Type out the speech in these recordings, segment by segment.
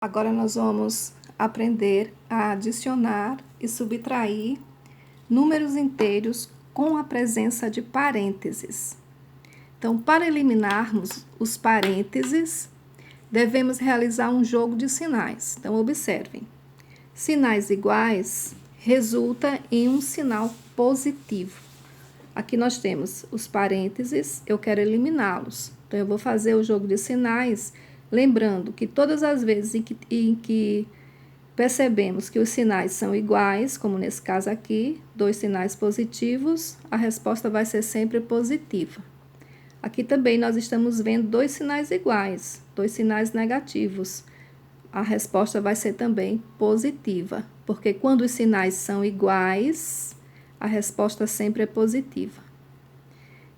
Agora nós vamos aprender a adicionar e subtrair números inteiros com a presença de parênteses. Então, para eliminarmos os parênteses, devemos realizar um jogo de sinais. Então, observem. Sinais iguais resulta em um sinal positivo. Aqui nós temos os parênteses, eu quero eliminá-los. Então, eu vou fazer o jogo de sinais, lembrando que todas as vezes em que percebemos que os sinais são iguais, como nesse caso aqui, dois sinais positivos, a resposta vai ser sempre positiva. Aqui também nós estamos vendo dois sinais iguais, dois sinais negativos. A resposta vai ser também positiva, porque quando os sinais são iguais, a resposta sempre é positiva.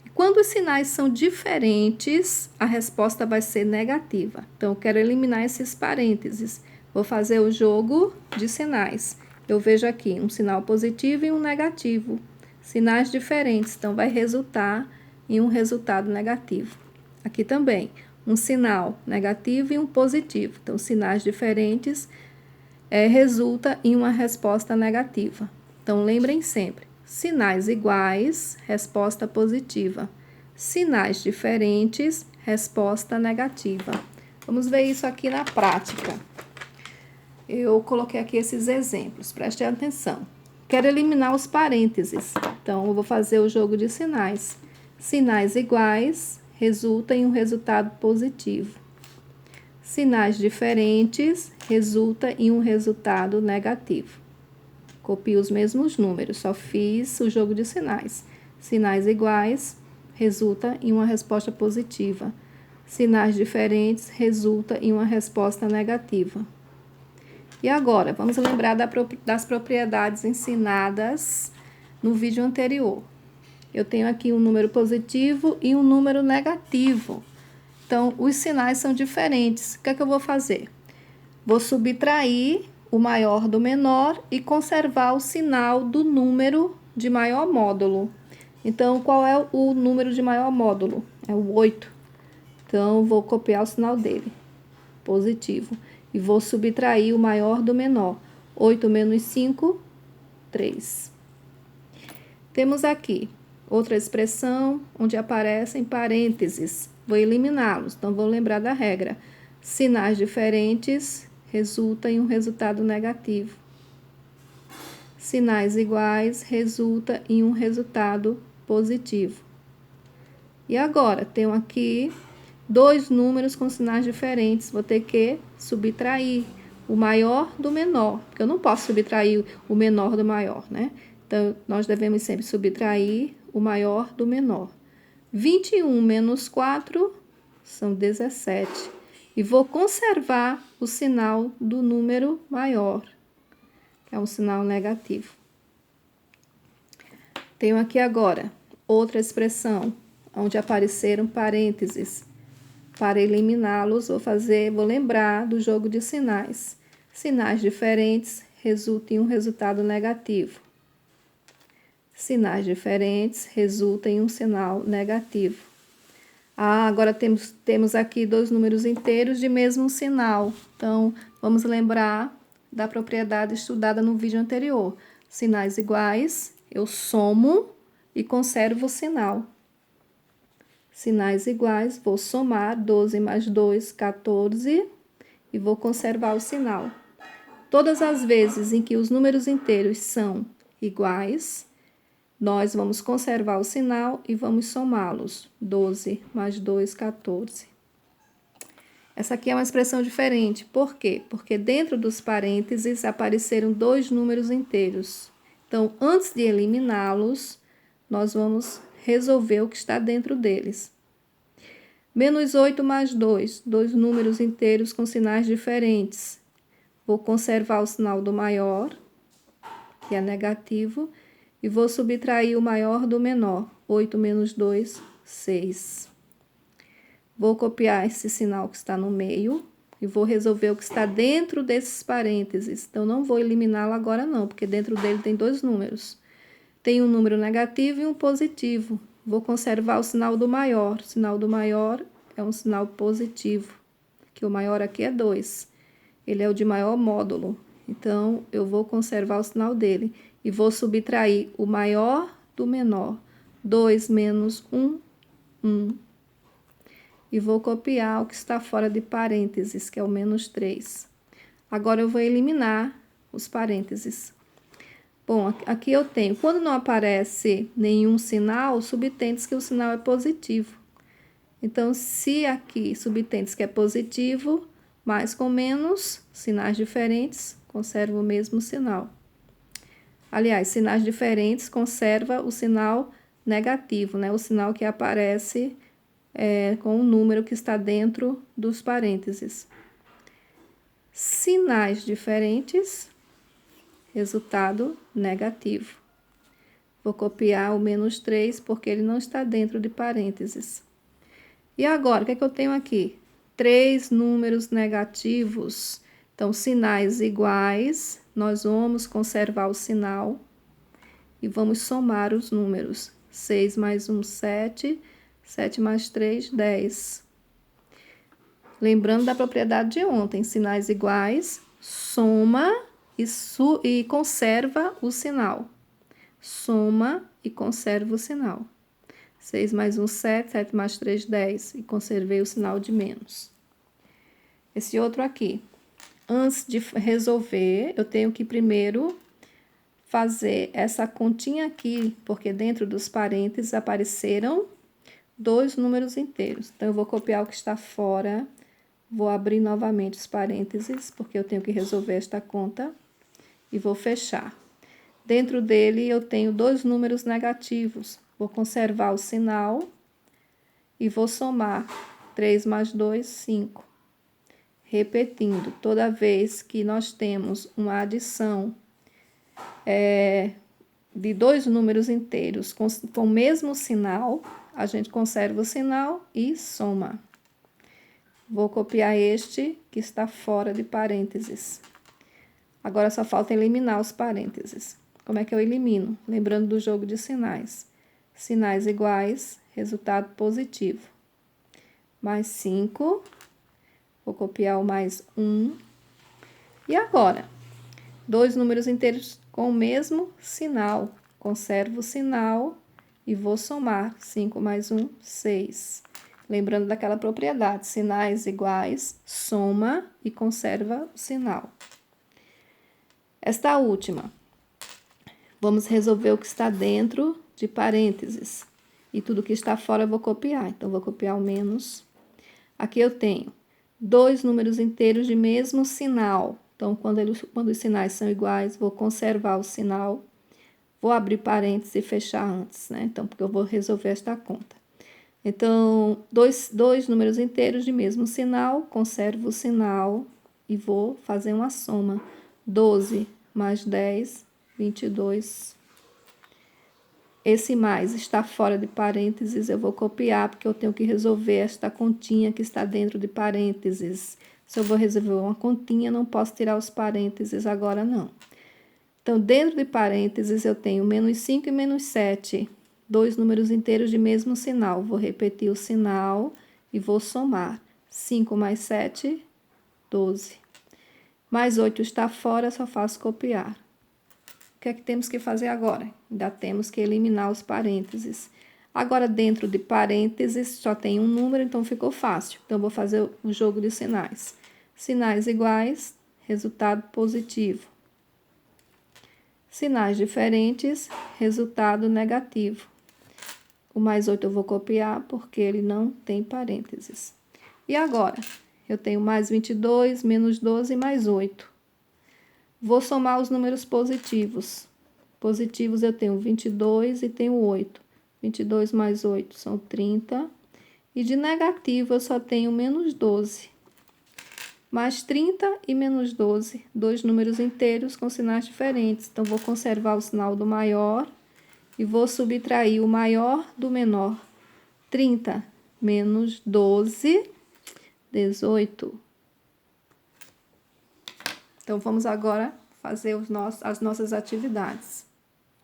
E quando os sinais são diferentes, a resposta vai ser negativa. Então, eu quero eliminar esses parênteses. Vou fazer o jogo de sinais. Eu vejo aqui um sinal positivo e um negativo. Sinais diferentes, então vai resultar em um resultado negativo. Aqui também, um sinal negativo e um positivo. Então, sinais diferentes resulta em uma resposta negativa. Então, lembrem sempre, sinais iguais, resposta positiva. Sinais diferentes, resposta negativa. Vamos ver isso aqui na prática. Eu coloquei aqui esses exemplos, preste atenção. Quero eliminar os parênteses, então eu vou fazer o jogo de sinais. Sinais iguais resulta em um resultado positivo. Sinais diferentes resulta em um resultado negativo. Copio os mesmos números, só fiz o jogo de sinais. Sinais iguais resulta em uma resposta positiva. Sinais diferentes resulta em uma resposta negativa. E agora, vamos lembrar das propriedades ensinadas no vídeo anterior. Eu tenho aqui um número positivo e um número negativo. Então, os sinais são diferentes. O que é que eu vou fazer? Vou subtrair o maior do menor e conservar o sinal do número de maior módulo. Então, qual é o número de maior módulo? É o 8. Então, vou copiar o sinal dele, positivo. E vou subtrair o maior do menor. 8 menos 5, 3. Temos aqui outra expressão onde aparecem parênteses. Vou eliminá-los, então vou lembrar da regra. Sinais diferentes resulta em um resultado negativo. Sinais iguais resulta em um resultado positivo. E agora, tenho aqui dois números com sinais diferentes. Vou ter que subtrair o maior do menor, porque eu não posso subtrair o menor do maior, né? Então, nós devemos sempre subtrair o maior do menor. 21 menos 4 são 17. E vou conservar o sinal do número maior, que é um sinal negativo. Tenho aqui agora outra expressão, onde apareceram parênteses. Para eliminá-los, vou lembrar do jogo de sinais. Sinais diferentes resultam em um resultado negativo. Sinais diferentes resultam em um sinal negativo. Agora temos aqui dois números inteiros de mesmo sinal. Então, vamos lembrar da propriedade estudada no vídeo anterior. Sinais iguais, eu somo e conservo o sinal. Sinais iguais, vou somar 12 mais 2, 14, e vou conservar o sinal. Todas as vezes em que os números inteiros são iguais, nós vamos conservar o sinal e vamos somá-los. 12 mais 2, 14. Essa aqui é uma expressão diferente. Por quê? Porque dentro dos parênteses apareceram dois números inteiros. Então, antes de eliminá-los, nós vamos resolver o que está dentro deles. Menos 8 mais 2, dois números inteiros com sinais diferentes. Vou conservar o sinal do maior, que é negativo, e vou subtrair o maior do menor. 8 menos 2, 6. Vou copiar esse sinal que está no meio e vou resolver o que está dentro desses parênteses. Então, não vou eliminá-lo agora não, porque dentro dele tem dois números. Tem um número negativo e um positivo. Vou conservar o sinal do maior. O sinal do maior é um sinal positivo, que o maior aqui é 2. ele é o de maior módulo. Então, eu vou conservar o sinal dele e vou subtrair o maior do menor. 2 menos 1, 1. E vou copiar o que está fora de parênteses, que é o menos 3. Agora, eu vou eliminar os parênteses. Bom, aqui eu tenho, quando não aparece nenhum sinal, subtende que o sinal é positivo. Então, se aqui subtende que é positivo, mais com menos, sinais diferentes, conserva o mesmo sinal. Aliás, sinais diferentes conserva o sinal negativo, né? O sinal que aparece com o número que está dentro dos parênteses. Sinais diferentes, resultado negativo. Vou copiar o menos 3 porque ele não está dentro de parênteses. E agora, o que é que eu tenho aqui? 3 números negativos. Então, sinais iguais, nós vamos conservar o sinal e vamos somar os números. 6 mais 1, 7. 7 mais 3, 10. Lembrando da propriedade de ontem, sinais iguais, soma e conserva o sinal. Soma e conserva o sinal. 6 mais 1, 7, 7 mais 3, 10. E conservei o sinal de menos. Esse outro aqui. Antes de resolver, eu tenho que primeiro fazer essa continha aqui, porque dentro dos parênteses apareceram 2 números inteiros. Então, eu vou copiar o que está fora, vou abrir novamente os parênteses, porque eu tenho que resolver esta conta, e vou fechar. Dentro dele, eu tenho 2 números negativos. Vou conservar o sinal e vou somar 3 mais 2, 5. Repetindo, toda vez que nós temos uma adição de 2 números inteiros com o mesmo sinal, a gente conserva o sinal e soma. Vou copiar este que está fora de parênteses. Agora só falta eliminar os parênteses. Como é que eu elimino? Lembrando do jogo de sinais. Sinais iguais, resultado positivo. Mais 5. Vou copiar o mais 1. E agora? 2 números inteiros com o mesmo sinal. Conservo o sinal e vou somar. 5 mais 1, 6. Lembrando daquela propriedade, sinais iguais, soma e conserva o sinal. Esta última, vamos resolver o que está dentro de parênteses. E tudo que está fora eu vou copiar. Então, vou copiar o menos. Aqui eu tenho 2 números inteiros de mesmo sinal. Então, quando os sinais são iguais, vou conservar o sinal. Vou abrir parênteses e fechar antes, né? Então, porque eu vou resolver esta conta. Então, dois números inteiros de mesmo sinal, conservo o sinal e vou fazer uma soma. 12 mais 10, 22. Esse mais está fora de parênteses, eu vou copiar, porque eu tenho que resolver esta continha que está dentro de parênteses. Se eu vou resolver uma continha, não posso tirar os parênteses agora, não. Então, dentro de parênteses, eu tenho menos 5 e menos 7. 2 números inteiros de mesmo sinal. Vou repetir o sinal e vou somar. 5 mais 7, 12. Mais 8 está fora, só faço copiar. O que é que temos que fazer agora? Ainda temos que eliminar os parênteses. Agora, dentro de parênteses, só tem um número, então ficou fácil. Então, vou fazer o jogo de sinais. Sinais iguais, resultado positivo. Sinais diferentes, resultado negativo. O mais 8 eu vou copiar porque ele não tem parênteses. E agora? Eu tenho mais 22, menos 12 e mais 8. Vou somar os números positivos. Positivos eu tenho 22 e tenho 8. 22 mais 8 são 30. E de negativo eu só tenho menos 12. Mais 30 e menos 12, 2 números inteiros com sinais diferentes. Então, vou conservar o sinal do maior e vou subtrair o maior do menor. 30 menos 12, 18. Então, vamos agora fazer as nossas atividades.